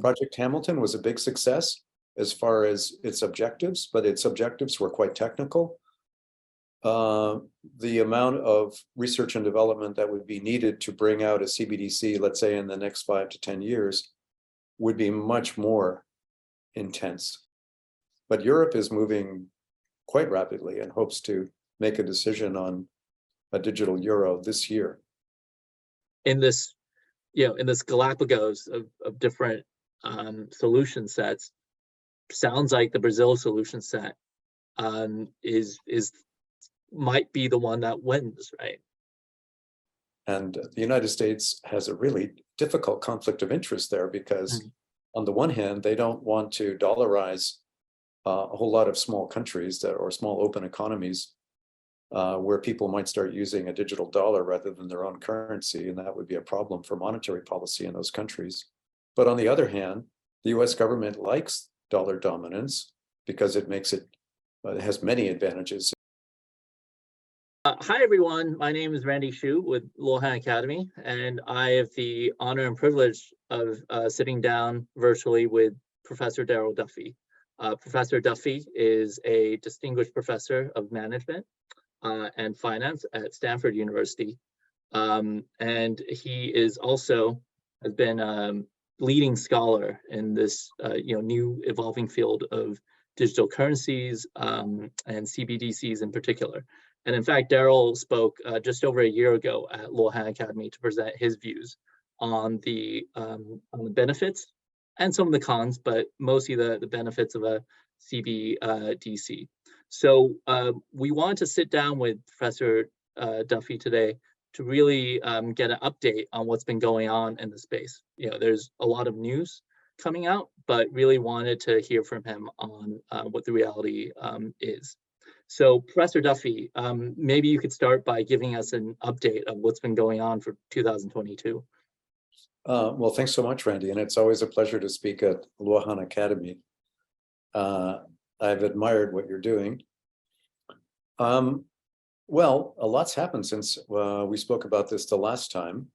Project Hamilton was a big success as far as its objectives, but its objectives were quite technical. The amount of research and development that would be needed to bring out a CBDC, let's say in the next 5 to 10 years, would be much more intense. But Europe is moving quite rapidly and hopes to make a decision on a digital euro this year. In this, in this Galapagos of different solution sets, sounds like the Brazil solution set might be the one that wins, right? And the United States has a really difficult conflict of interest there because on the one hand, they don't want to dollarize a whole lot of small countries or small open economies where people might start using a digital dollar rather than their own currency, and that would be a problem for monetary policy in those countries. But on the other hand, the US government likes dollar dominance because it makes it has many advantages. Hi, everyone. My name is Randy Hsu with Luohan Academy, and I have the honor and privilege of sitting down virtually with Professor Darrell Duffie. Professor Duffie is a distinguished professor of management and finance at Stanford University, and he is also has been a leading scholar in this new evolving field of digital currencies and CBDCs in particular. And in fact, Darrell spoke just over a year ago at Luohan Academy to present his views on the benefits and some of the cons, but mostly the benefits of a CBDC. So we wanted to sit down with Professor Duffie today to really get an update on what's been going on in the space. There's a lot of news coming out, but really wanted to hear from him on what the reality is. So Professor Duffie, maybe you could start by giving us an update of what's been going on for 2022. Well, thanks so much, Randy. And it's always a pleasure to speak at Luohan Academy. I've admired what you're doing. Well, a lot's happened since we spoke about this the last time.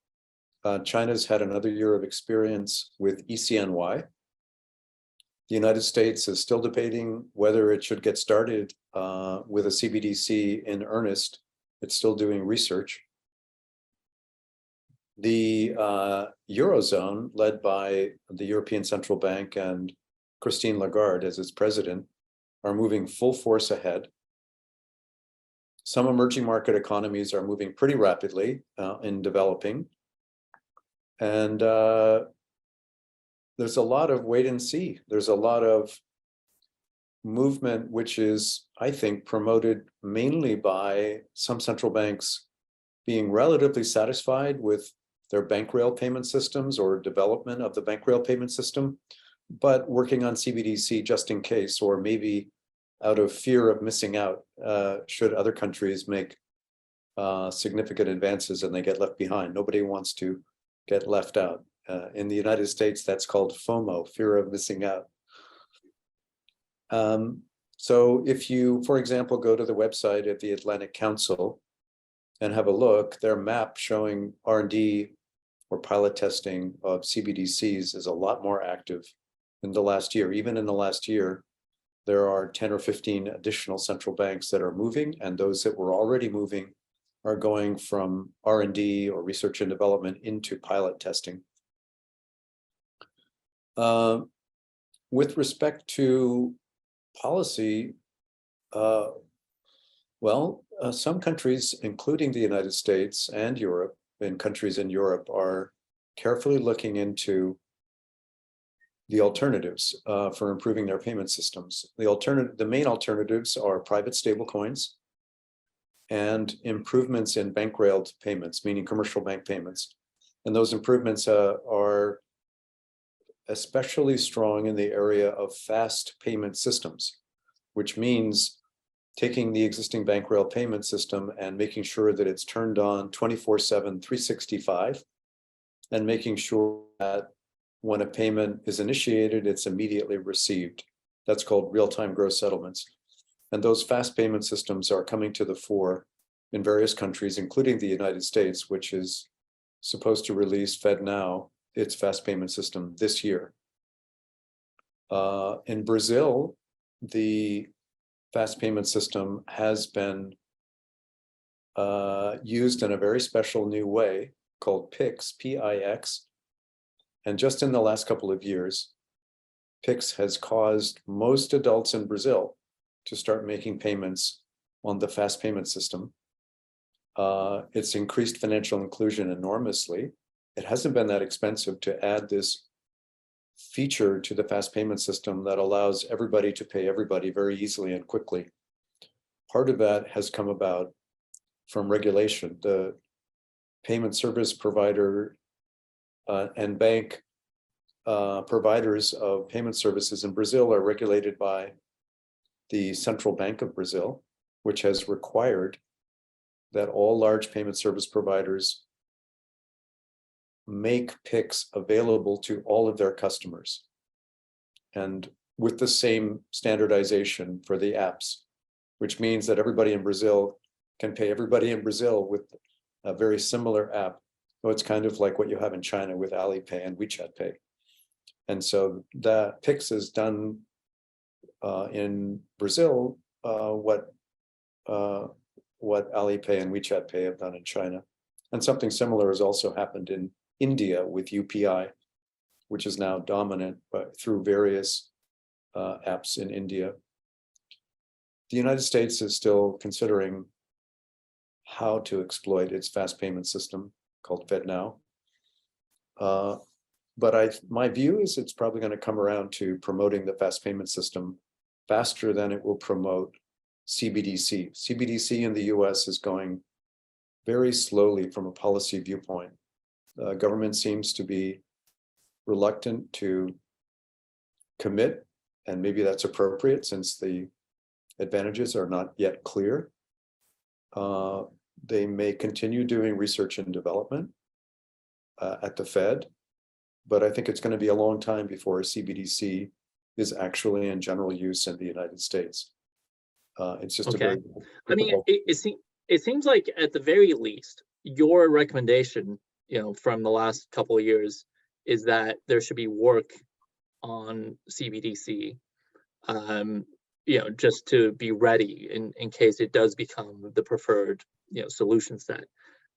China's had another year of experience with ECNY. The United States is still debating whether it should get started with a CBDC in earnest. It's still doing research. The Eurozone, led by the European Central Bank and Christine Lagarde as its president, are moving full force ahead. Some emerging market economies are moving pretty rapidly in developing. And there's a lot of wait and see. There's a lot of movement, which is, I think, promoted mainly by some central banks being relatively satisfied with their bank rail payment systems or development of the bank rail payment system, but working on CBDC just in case, or maybe out of fear of missing out should other countries make significant advances and they get left behind. Nobody wants to get left out. In the United States, that's called FOMO, fear of missing out. So if you, for example, go to the website at the Atlantic Council and have a look, their map showing R&D or pilot testing of CBDCs is a lot more active in the last year. Even in the last year, there are 10 or 15 additional central banks that are moving, and those that were already moving are going from R&D or research and development into pilot testing. With respect to policy, some countries, including the United States and Europe, and countries in Europe, are carefully looking into the alternatives for improving their payment systems. The main alternatives are private stablecoins and improvements in bank railed payments, meaning commercial bank payments. And those improvements are especially strong in the area of fast payment systems, which means taking the existing bank rail payment system and making sure that it's turned on 24/7, 365, and making sure that when a payment is initiated, it's immediately received. That's called real-time gross settlements. And those fast payment systems are coming to the fore in various countries, including the United States, which is supposed to release FedNow, its fast payment system, this year. In Brazil, the fast payment system has been used in a very special new way called PIX, P-I-X. And just in the last couple of years, PIX has caused most adults in Brazil to start making payments on the fast payment system. It's increased financial inclusion enormously. It hasn't been that expensive to add this feature to the fast payment system that allows everybody to pay everybody very easily and quickly. Part of that has come about from regulation. The payment service provider and bank providers of payment services in Brazil are regulated by the Central Bank of Brazil, which has required that all large payment service providers make PIX available to all of their customers, and with the same standardization for the apps, which means that everybody in Brazil can pay everybody in Brazil with a very similar app. So it's kind of like what you have in China with Alipay and WeChat Pay. And so the PIX has done in Brazil what Alipay and WeChat Pay have done in China. And something similar has also happened in India with UPI, which is now dominant through various apps in India. The United States is still considering how to exploit its fast payment system called FedNow. But my view is it's probably going to come around to promoting the fast payment system faster than it will promote CBDC. CBDC in the US is going very slowly from a policy viewpoint. Government seems to be reluctant to commit, and maybe that's appropriate since the advantages are not yet clear. They may continue doing research and development at the Fed, but I think it's going to be a long time before a CBDC is actually in general use in the United States. It's just Okay. a very it seems like at the very least, your recommendation, from the last couple of years, is that there should be work on CBDC, just to be ready in case it does become the preferred, solution set.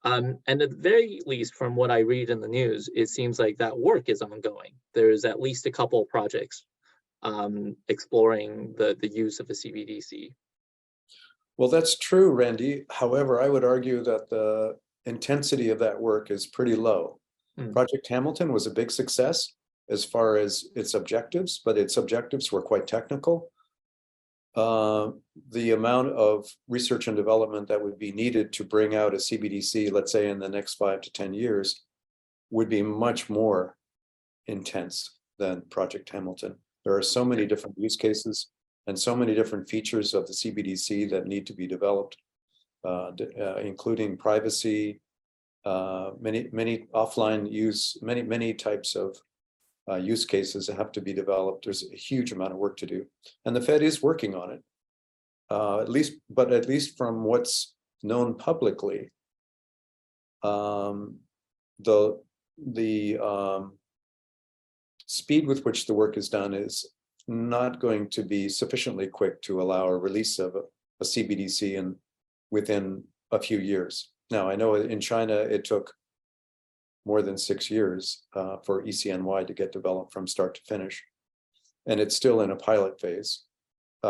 And at the very least, from what I read in the news, it seems like that work is ongoing. There's at least a couple of projects exploring the use of a CBDC. Well, that's true, Randy. However, I would argue that the intensity of that work is pretty low. Project Hamilton was a big success as far as its objectives, but its objectives were quite technical. The amount of research and development that would be needed to bring out a CBDC, let's say in the next 5 to 10 years, would be much more intense than Project Hamilton. There are so many different use cases and so many different features of the CBDC that need to be developed, including privacy, many offline use, many types of use cases that have to be developed. There's a huge amount of work to do, and the Fed is working on it. At least from what's known publicly, the speed with which the work is done is not going to be sufficiently quick to allow a release of a CBDC within a few years. Now, I know in China it took more than 6 years for ECNY to get developed from start to finish, and it's still in a pilot phase.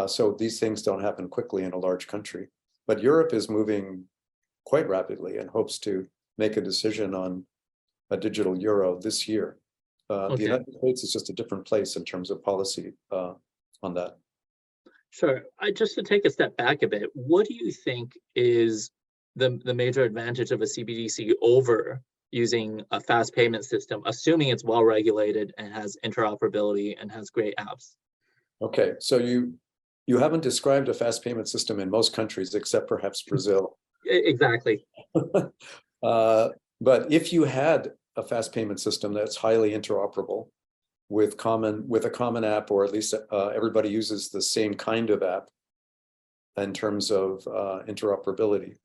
So these things don't happen quickly in a large country. But Europe is moving quite rapidly and hopes to make a decision on a digital euro this year. The United States is just a different place in terms of policy on that. Sure. Just to take a step back a bit, what do you think is the major advantage of a CBDC over using a fast payment system, assuming it's well regulated and has interoperability and has great apps? Okay, so you haven't described a fast payment system in most countries except perhaps Brazil. Exactly. But if you had a fast payment system that's highly interoperable with a common app, or at least everybody uses the same kind of app in terms of interoperability,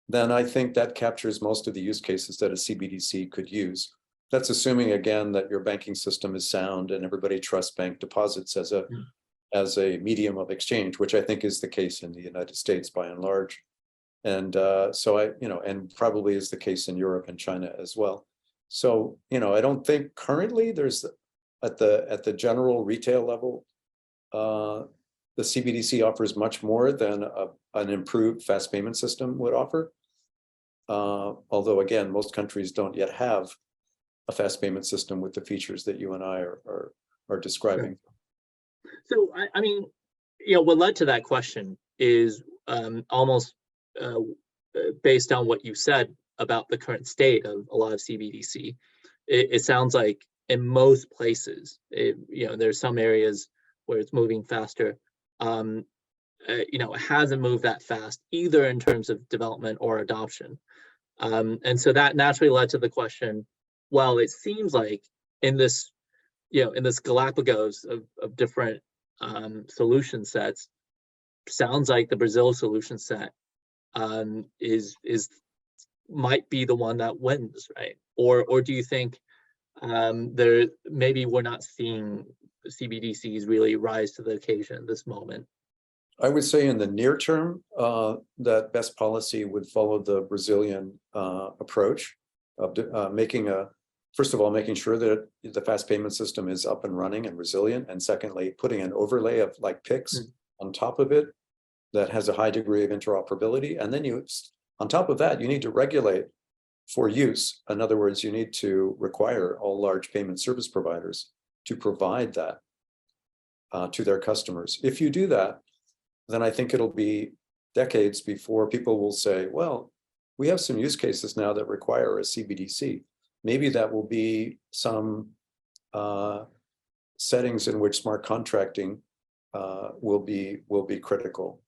then I think that captures most of the use cases that a CBDC could use. that's assuming again that your banking system is sound and everybody trusts bank deposits as a Mm. as a medium of exchange, which I think is the case in the United States by and large. And so and probably is the case in Europe and China as well. So, I don't think currently there's at the general retail level, the CBDC offers much more than an improved fast payment system would offer. Although again, most countries don't yet have a fast payment system with the features that you and I are describing. So I mean, what led to that question is almost based on what you said about the current state of a lot of CBDC. It sounds like in most places, there's some areas where it's moving faster. It hasn't moved that fast either in terms of development or adoption. And so that naturally led to the question, well, it seems like in this Galapagos of different solution sets, sounds like the Brazil solution set is might be the one that wins, right? Or do you think there maybe we're not seeing CBDCs really rise to the occasion at this moment? I would say in the near term, that best policy would follow the Brazilian approach of first of all, making sure that the fast payment system is up and running and resilient. And secondly, putting an overlay of like PIX on top of it that has a high degree of interoperability. And then on top of that, you need to regulate for use. In other words, you need to require all large payment service providers to provide that to their customers. If you do that, then I think it'll be decades before people will say, well, we have some use cases now that require a CBDC. Maybe that will be some settings in which smart contracting will be critical,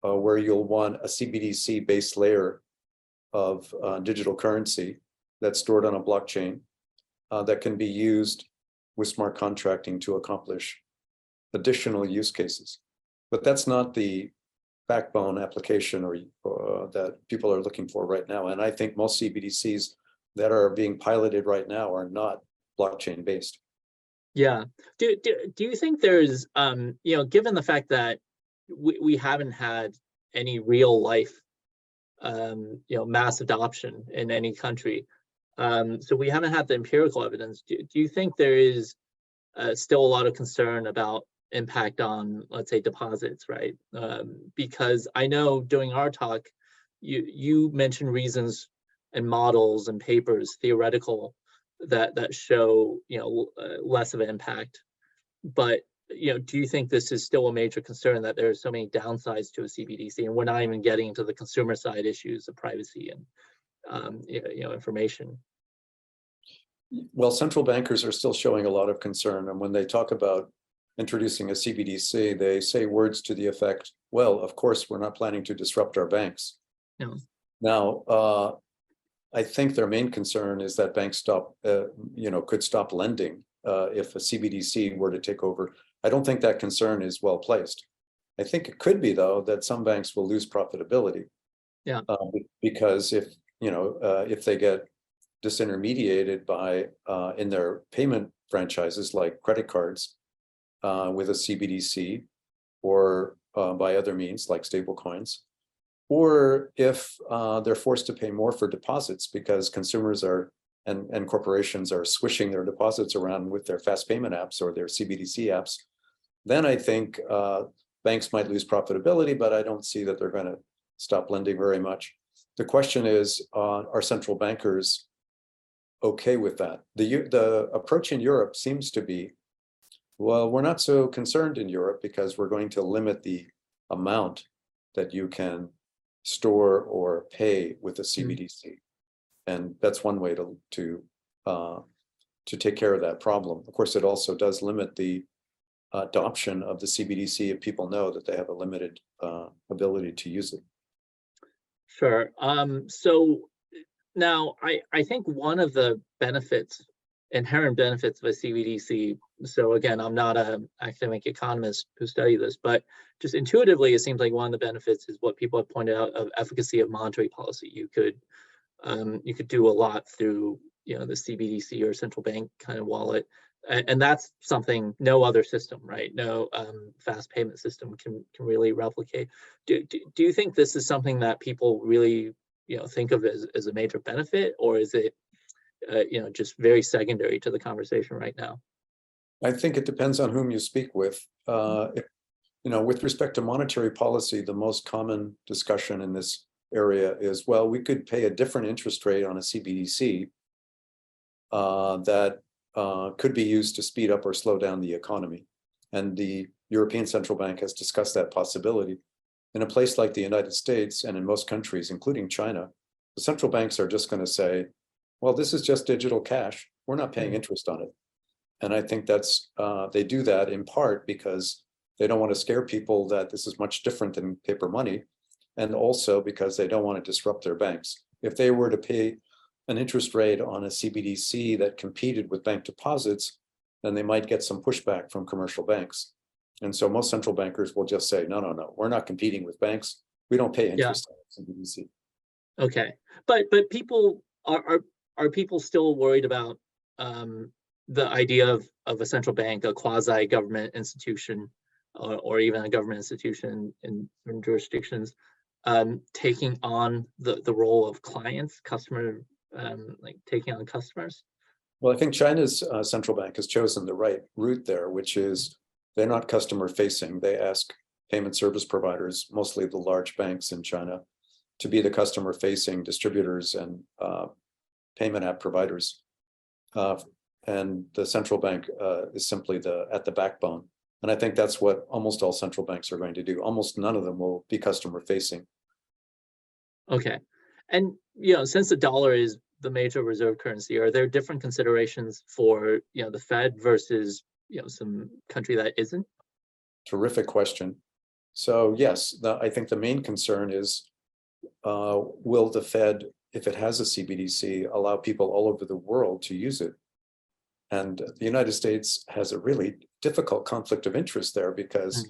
where you'll want a CBDC based layer of digital currency that's stored on a blockchain that can be used with smart contracting to accomplish additional use cases. But that's not the backbone application or that people are looking for right now. And I think most CBDCs that are being piloted right now are not blockchain based. Yeah. Do you think there's given the fact that we haven't had any real life mass adoption in any country, so we haven't had the empirical evidence. Do you think there is still a lot of concern about impact on, let's say, deposits, right? Because I know during our talk, you mentioned reasons and models and papers, theoretical, that show less of an impact. But do you think this is still a major concern, that there are so many downsides to a CBDC, and we're not even getting into the consumer side issues of privacy and information? Well, central bankers are still showing a lot of concern, and when they talk about introducing a CBDC, they say words to the effect, well, of course, we're not planning to disrupt our banks. No. Now, I think their main concern is that banks could stop lending if a CBDC were to take over. I don't think that concern is well placed. I think it could be, though, that some banks will lose profitability. Yeah. Because if they get disintermediated by in their payment franchises like credit cards with a CBDC or by other means like stable coins, or if they're forced to pay more for deposits because consumers and corporations are swishing their deposits around with their fast payment apps or their CBDC apps, then I think banks might lose profitability, but I don't see that they're going to stop lending very much. The question is, are central bankers okay with that? The approach in Europe seems to be, well, we're not so concerned in Europe because we're going to limit the amount that you can store or pay with a CBDC. And that's one way to take care of that problem. Of course, it also does limit the adoption of the CBDC if people know that they have a limited ability to use it. Sure. So now I think one of the inherent benefits of a CBDC, so again, I'm not an academic economist who study this, but just intuitively, it seems like one of the benefits is what people have pointed out of efficacy of monetary policy. You could do a lot through the CBDC or central bank kind of wallet. And that's something no other system, right? No fast payment system can really replicate. Do you think this is something that people really think of as a major benefit, or is it just very secondary to the conversation right now? I think it depends on whom you speak with. With respect to monetary policy, the most common discussion in this area is, well, we could pay a different interest rate on a CBDC that could be used to speed up or slow down the economy. And the European Central Bank has discussed that possibility. In a place like the United States and in most countries, including China, the central banks are just going to say, well, this is just digital cash. We're not paying interest on it. And I think that's, they do that in part because they don't want to scare people that this is much different than paper money, and also because they don't want to disrupt their banks. If they were to pay an interest rate on a CBDC that competed with bank deposits, then they might get some pushback from commercial banks. And so most central bankers will just say, no, we're not competing with banks. We don't pay interest on CBDC. Okay, but people are people still worried about the idea of a central bank, a quasi government institution, or even a government institution in jurisdictions taking on the role of clients, like taking on customers? Well, I think China's central bank has chosen the right route there, which is they're not customer facing. They ask payment service providers, mostly the large banks in China, to be the customer facing distributors and payment app providers. And the central bank is simply at the backbone. And I think that's what almost all central banks are going to do. Almost none of them will be customer facing. Okay. And since the dollar is the major reserve currency, are there different considerations for the Fed versus some country that isn't? Terrific question. So yes, I think the main concern is, will the Fed, if it has a CBDC, allow people all over the world to use it? And the United States has a really difficult conflict of interest there because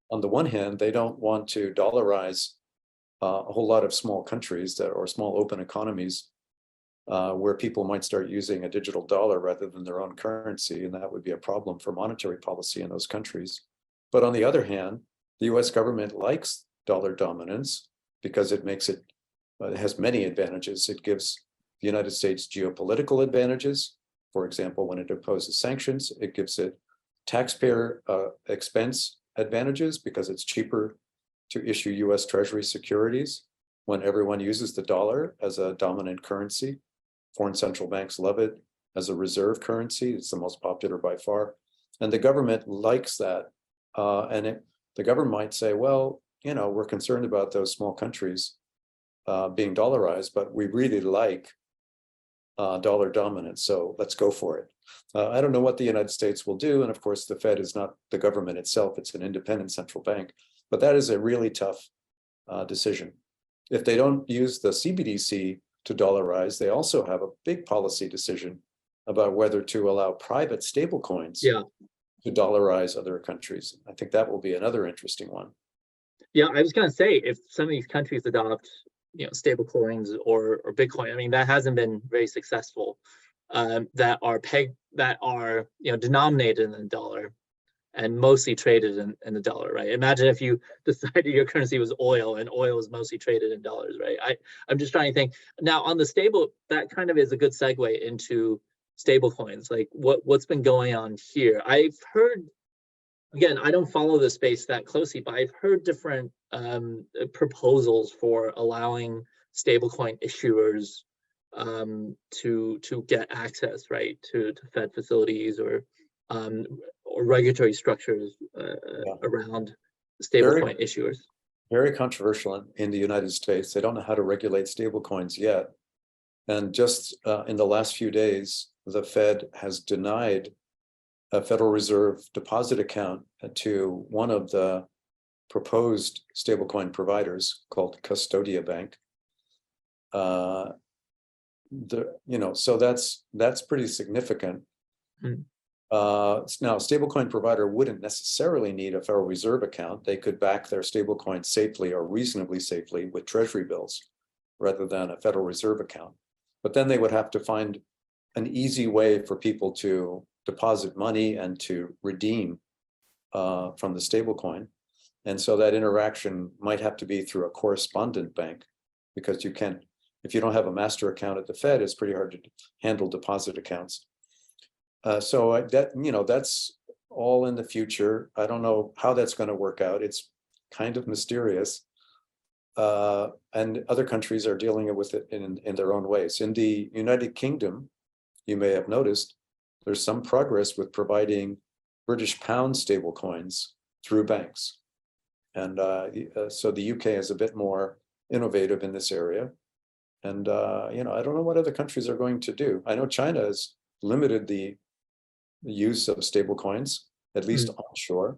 on the one hand, they don't want to dollarize a whole lot of small countries or small open economies where people might start using a digital dollar rather than their own currency. And that would be a problem for monetary policy in those countries. But on the other hand, the US government likes dollar dominance because it makes it has many advantages. It gives the United States geopolitical advantages. For example, when it imposes sanctions, it gives it taxpayer expense advantages because it's cheaper to issue US Treasury securities when everyone uses the dollar as a dominant currency. Foreign central banks love it as a reserve currency. It's the most popular by far. And the government likes that. The government might say, well, we're concerned about those small countries being dollarized, but we really like dollar dominance, so let's go for it. I don't know what the United States will do, and of course the Fed is not the government itself, it's an independent central bank, but that is a really tough decision. If they don't use the CBDC to dollarize, they also have a big policy decision about whether to allow private stablecoins to dollarize other countries. I think that will be another interesting one. Yeah, I was going to say, if some of these countries adopt stable coins or Bitcoin, I mean, that hasn't been very successful, that are denominated in the dollar and mostly traded in the dollar, right? Imagine if you decided your currency was oil and oil is mostly traded in dollars, right? I'm just trying to think now on the stable, that kind of is a good segue into stable coins. Like what's been going on here? I've heard, again, I don't follow the space that closely, but I've heard different proposals for allowing stablecoin issuers to get access, right, to Fed facilities or regulatory structures around stablecoin issuers. Very controversial in the United States. They don't know how to regulate stablecoins yet. And just in the last few days, the Fed has denied a Federal Reserve deposit account to one of the proposed stablecoin providers called Custodia Bank. So that's pretty significant. Now, a stablecoin provider wouldn't necessarily need a Federal Reserve account. They could back their stablecoin safely or reasonably safely with Treasury bills rather than a Federal Reserve account. But then they would have to find an easy way for people to deposit money and to redeem from the stablecoin. And so that interaction might have to be through a correspondent bank, because you can't, if you don't have a master account at the Fed, it's pretty hard to handle deposit accounts. So that's all in the future. I don't know how that's going to work out. It's kind of mysterious. And other countries are dealing with it in their own ways. In the United Kingdom, you may have noticed, there's some progress with providing British pound stablecoins through banks. And so the UK is a bit more innovative in this area. And, I don't know what other countries are going to do. I know China has limited the use of stablecoins, at least onshore.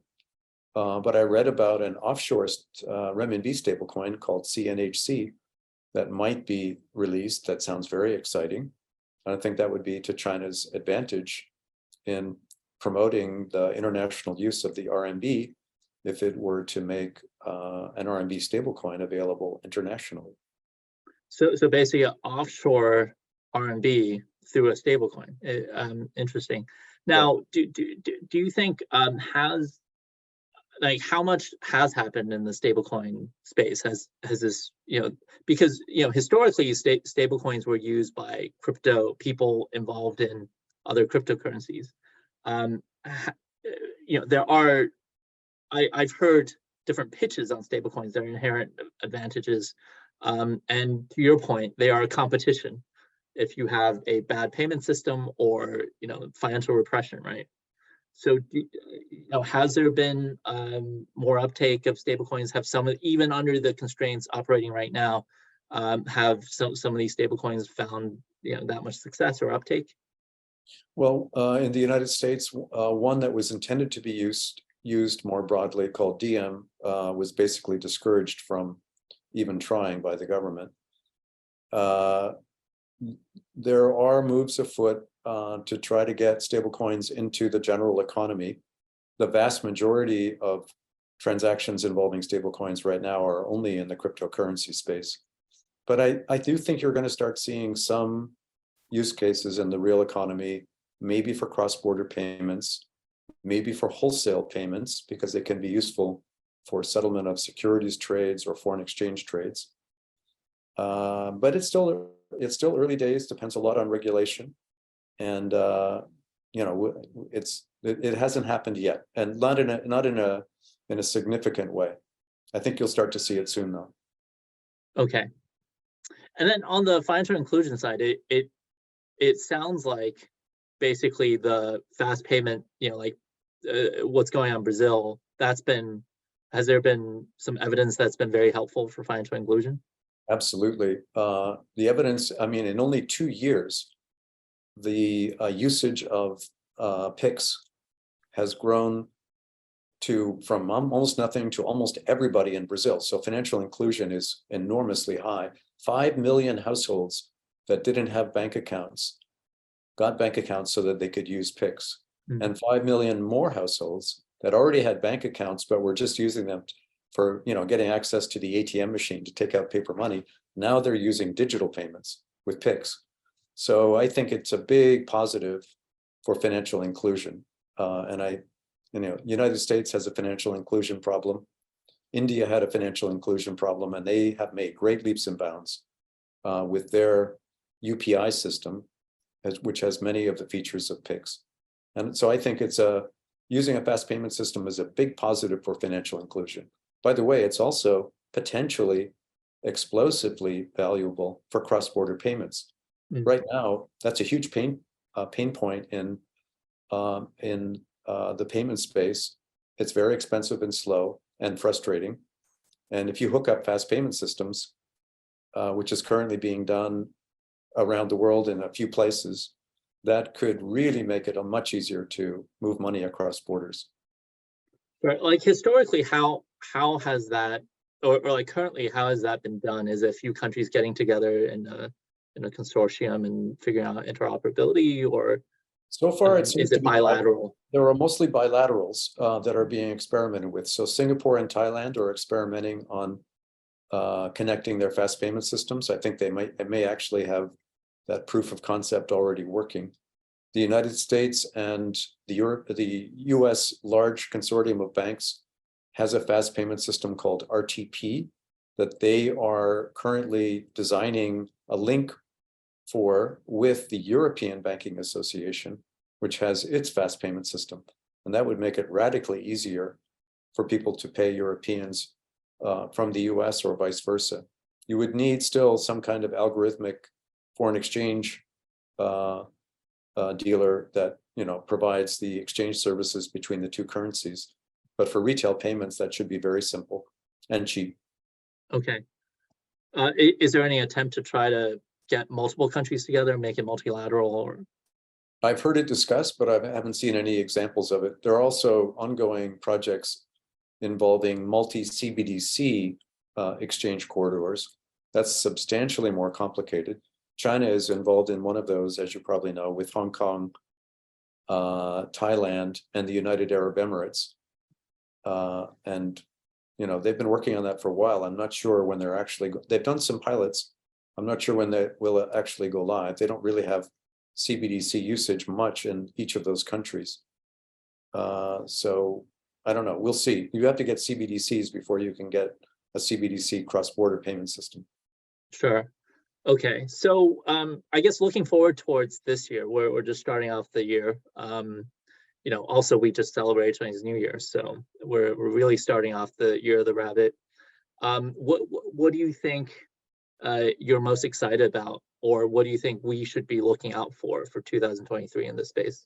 But I read about an offshore renminbi stablecoin called CNHC that might be released. That sounds very exciting. I think that would be to China's advantage in promoting the international use of the RMB if it were to make an RMB stablecoin available internationally. So basically, an offshore RMB through a stablecoin. Interesting. Now, do you think how much has happened in the stablecoin space? Has this, because historically stablecoins were used by crypto people involved in other cryptocurrencies. There are, I've heard different pitches on stablecoins, their inherent advantages, and to your point, they are a competition if you have a bad payment system or financial repression, right? So, has there been more uptake of stablecoins? Have some, even under the constraints operating right now, have some of these stablecoins found that much success or uptake? Well, in the United States, one that was intended to be used more broadly, called DM, was basically discouraged from even trying by the government. There are moves afoot to try to get stablecoins into the general economy. The vast majority of transactions involving stablecoins right now are only in the cryptocurrency space. But I do think you're going to start seeing some use cases in the real economy, maybe for cross-border payments, maybe for wholesale payments, because they can be useful for settlement of securities trades or foreign exchange trades. But it's still early days, depends a lot on regulation. And it hasn't happened yet, and not in a significant way. I think you'll start to see it soon, though. Okay. And then on the financial inclusion side, it sounds like basically the fast payment, what's going on in Brazil, has there been some evidence that's been very helpful for financial inclusion? Absolutely. The evidence, in only 2 years, the usage of PIX has grown from almost nothing to almost everybody in Brazil. So financial inclusion is enormously high. 5 million households that didn't have bank accounts got bank accounts so that they could use PIX. And 5 million more households that already had bank accounts but were just using them for getting access to the ATM machine to take out paper money. Now they're using digital payments with PIX. So I think it's a big positive for financial inclusion. United States has a financial inclusion problem. India had a financial inclusion problem, and they have made great leaps and bounds with their UPI system, which has many of the features of PIX. And so I think using a fast payment system is a big positive for financial inclusion. By the way, it's also potentially explosively valuable for cross-border payments. Right now, that's a huge pain point in the payment space. It's very expensive and slow and frustrating. And if you hook up fast payment systems, which is currently being done around the world in a few places, that could really make it much easier to move money across borders. Right. Like historically, how has that, or like currently, how has that been done? Is a few countries getting together in a consortium and figuring out interoperability, or so far it seems is it bilateral? There are mostly bilaterals that are being experimented with. So Singapore and Thailand are experimenting on connecting their fast payment systems. I think they may actually have that proof of concept already working. The United States and the US large consortium of banks has a fast payment system called RTP that they are currently designing a link for with the European Banking Association, which has its fast payment system. And that would make it radically easier for people to pay Europeans from the US or vice versa. You would need still some kind of algorithmic foreign exchange dealer that provides the exchange services between the two currencies. But for retail payments, that should be very simple and cheap. Okay. Is there any attempt to try to get multiple countries together and make it multilateral? Or I've heard it discussed, but I haven't seen any examples of it. There are also ongoing projects involving multi-CBDC exchange corridors. That's substantially more complicated. China is involved in one of those, as you probably know, with Hong Kong, Thailand, and the United Arab Emirates. And they've been working on that for a while. I'm not sure when they've done some pilots. I'm not sure when they will actually go live. They don't really have CBDC usage much in each of those countries. So I don't know. We'll see. You have to get CBDCs before you can get a CBDC cross-border payment system. Sure. Okay. So I guess looking forward towards this year, we're just starting off the year. Also we just celebrated Chinese New Year, so we're really starting off the year of the rabbit. What do you think you're most excited about, or what do you think we should be looking out for 2023 in this space?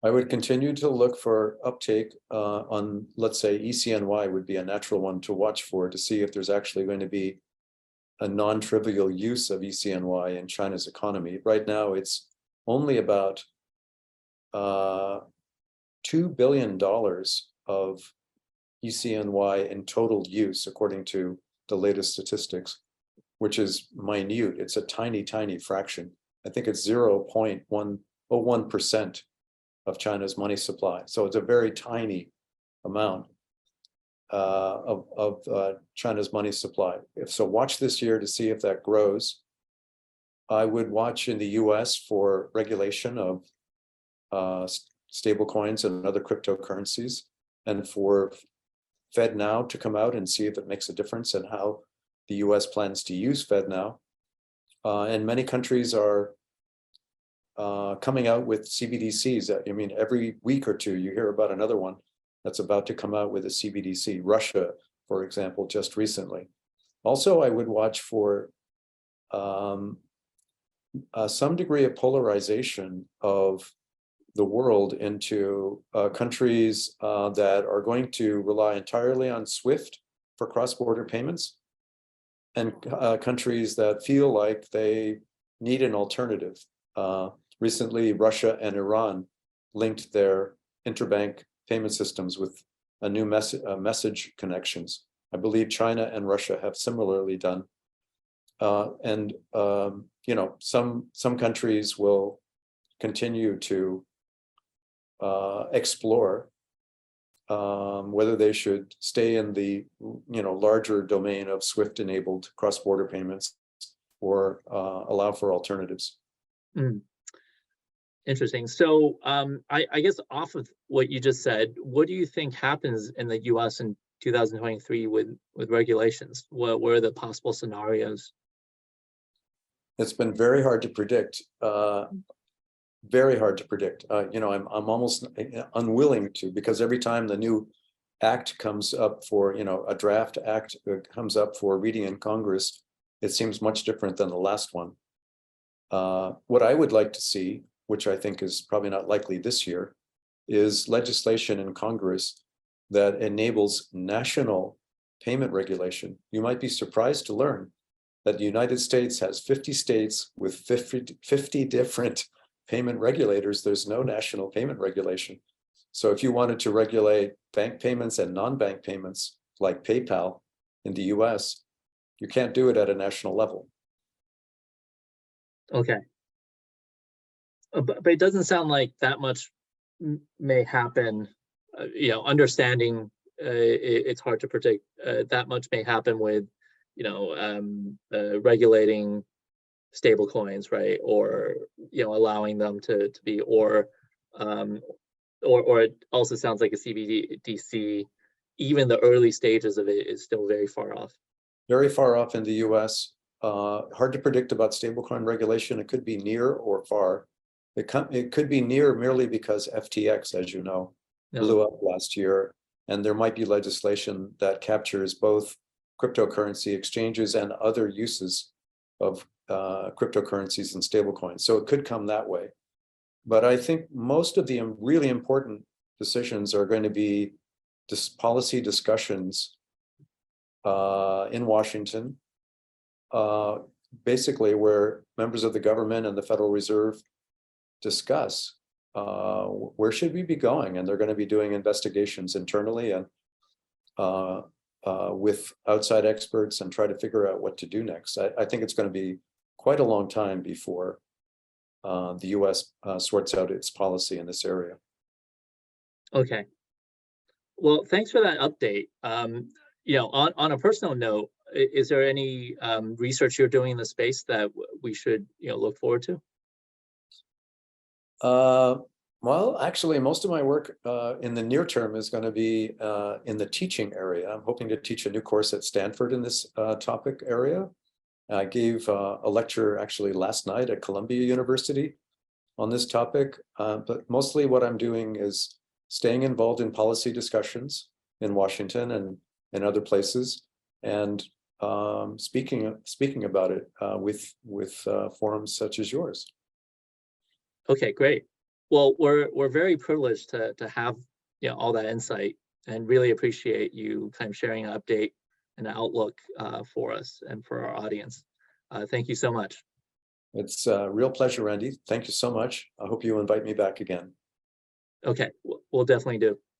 I would continue to look for uptake on, let's say, ECNY would be a natural one to watch for, to see if there's actually going to be a non-trivial use of ECNY in China's economy. Right now, it's only about $2 billion of ECNY in total use, according to the latest statistics, which is minute. It's a tiny, tiny fraction. I think it's 0.101% of China's money supply. So it's a very tiny amount of China's money supply. So watch this year to see if that grows. I would watch in the US for regulation of stable coins and other cryptocurrencies, and for FedNow to come out and see if it makes a difference in how the US plans to use FedNow. And many countries are coming out with CBDCs. I mean, every week or two, you hear about another one that's about to come out with a CBDC. Russia, for example, just recently. Also, I would watch for some degree of polarization of the world into countries that are going to rely entirely on SWIFT for cross-border payments, and countries that feel like they need an alternative. Recently, Russia and Iran linked their interbank payment systems with a new message connections. I believe China and Russia have similarly done. Some countries will continue to explore whether they should stay in the larger domain of SWIFT-enabled cross-border payments or allow for alternatives. Mm. Interesting. So I guess off of what you just said, what do you think happens in the US in 2023 with regulations? What are the possible scenarios? It's been very hard to predict. Very hard to predict. I'm almost unwilling to, because every time the new act comes up for, a draft act comes up for reading in Congress, it seems much different than the last one. What I would like to see, which I think is probably not likely this year, is legislation in Congress that enables national payment regulation. You might be surprised to learn that the United States has 50 states with 50 different payment regulators. There's no national payment regulation. So if you wanted to regulate bank payments and non-bank payments like PayPal in the US, you can't do it at a national level. Okay. But it doesn't sound like that much may happen, understanding it's hard to predict. That much may happen with, regulating stable coins, right? Or, allowing them to be, um, or it also sounds like a CBDC, even the early stages of it is still very far off. Very far off in the US. Hard to predict about stablecoin regulation. It could be near or far. It could be near merely because FTX, as you know, blew up last year, and there might be legislation that captures both cryptocurrency exchanges and other uses of cryptocurrencies and stablecoins. So it could come that way. But I think most of the really important decisions are going to be policy discussions in Washington, basically where members of the government and the Federal Reserve discuss where should we be going, and they're going to be doing investigations internally and with outside experts and try to figure out what to do next. I think it's going to be quite a long time before the US sorts out its policy in this area. Okay. Well, thanks for that update. On a personal note, is there any research you're doing in the space that we should, look forward to? Well, actually, most of my work in the near term is going to be in the teaching area. I'm hoping to teach a new course at Stanford in this topic area. I gave a lecture actually last night at Columbia University on this topic, but mostly what I'm doing is staying involved in policy discussions in Washington and in other places, and speaking about it with forums such as yours. Okay, great. Well, we're very privileged to have all that insight, and really appreciate you kind of sharing an update and an outlook for us and for our audience. Thank you so much. It's a real pleasure, Randy. Thank you so much. I hope you invite me back again. Okay, we'll definitely do.